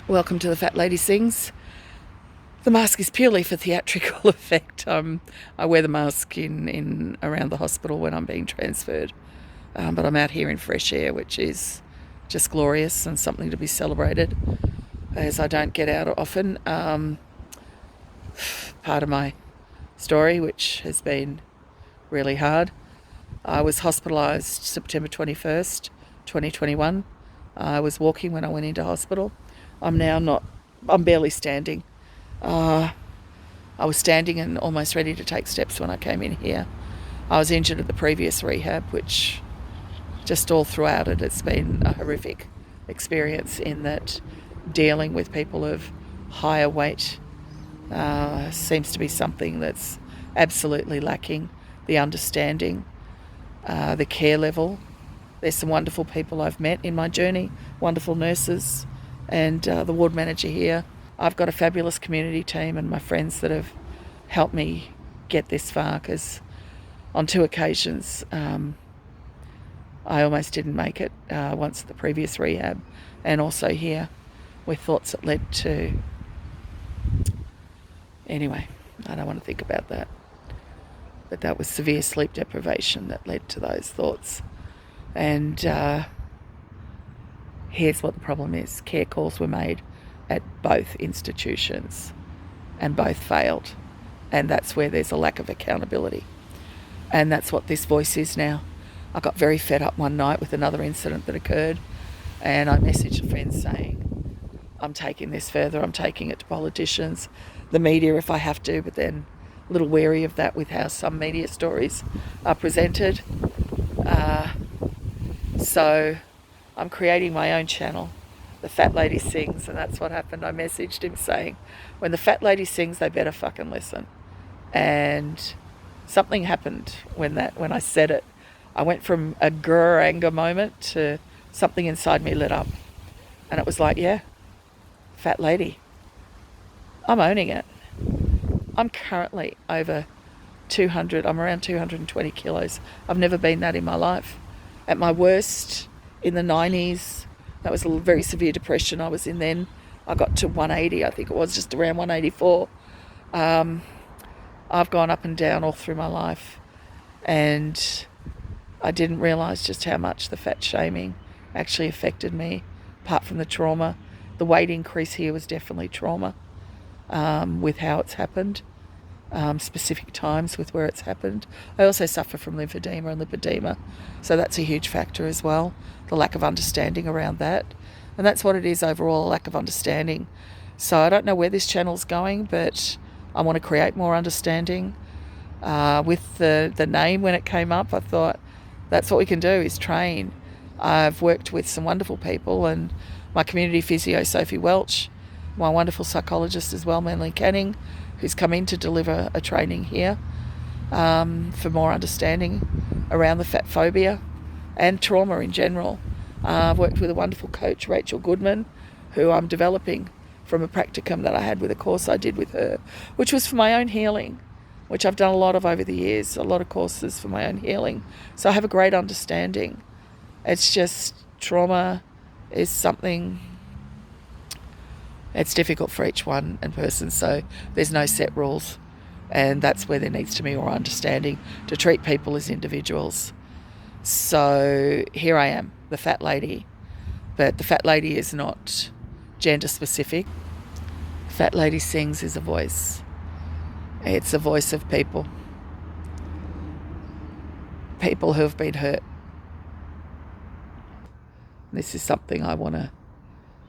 Welcome to the Fat Lady Sings. The mask is purely for theatrical effect. I wear the mask in around the hospital when I'm being transferred, but I'm out here in fresh air, which is just glorious and something to be celebrated, as I don't get out often. Part of my story, which has been really hard. I was hospitalised September 21st, 2021. I was walking when I went into hospital. I'm barely standing. I was standing and almost ready to take steps when I came in here. I was injured at the previous rehab, which just all throughout it, it's been a horrific experience in that dealing with people of higher weight seems to be something that's absolutely lacking. The understanding, the care level. There's some wonderful people I've met in my journey, wonderful nurses, and the ward manager here. I've got a fabulous community team and my friends that have helped me get this far, because on two occasions I almost didn't make it, once at the previous rehab and also here, with thoughts that led to... Anyway, I don't want to think about that. But that was severe sleep deprivation that led to those thoughts. And here's what the problem is. Care calls were made at both institutions and both failed. And that's where there's a lack of accountability. And that's what this voice is now. I got very fed up one night with another incident that occurred, and I messaged a friend saying, I'm taking this further, I'm taking it to politicians, the media if I have to, but then a little wary of that with how some media stories are presented. So I'm creating my own channel, The Fat Lady Sings, and that's what happened. I messaged him saying, when the fat lady sings, they better fucking listen. And something happened when I said it. I went from a grr anger moment to something inside me lit up. And it was like, yeah, fat lady. I'm owning it. I'm currently over 200, I'm around 220 kilos. I've never been that in my life. At my worst, in the 90s, that was a very severe depression I was in then. I got to 180, I think it was, just around 184. I've gone up and down all through my life, and I didn't realise just how much the fat shaming actually affected me, apart from the trauma. The weight increase here was definitely trauma, with how it's happened, specific times with where it's happened. I also suffer from lymphedema and lipedema, so that's a huge factor as well, the lack of understanding around that. And that's what it is overall, a lack of understanding. So I don't know where this channel's going, but I want to create more understanding. With the name, when it came up, I thought that's what we can do, is train. I've worked with some wonderful people, and my community physio, Sophie Welch, my wonderful psychologist as well, Manly Canning, who's come in to deliver a training here for more understanding around the fat phobia and trauma in general. I've worked with a wonderful coach, Rachel Goodman, who I'm developing from a practicum that I had with a course I did with her, which was for my own healing, which I've done a lot of over the years, a lot of courses for my own healing. So I have a great understanding. It's just trauma is something, it's difficult for each one and person, so there's no set rules. And that's where there needs to be more understanding to treat people as individuals. So here I am, the fat lady. But the fat lady is not gender specific. Fat Lady Sings is a voice. It's a voice of people. People who have been hurt. This is something I want to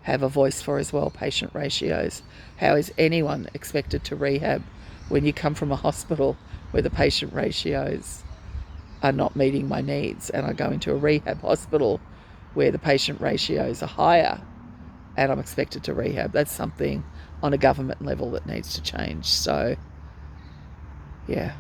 have a voice for as well, patient ratios. How is anyone expected to rehab when you come from a hospital where the patient ratios are not meeting my needs, and I go into a rehab hospital where the patient ratios are higher and I'm expected to rehab? That's something on a government level that needs to change. So, yeah.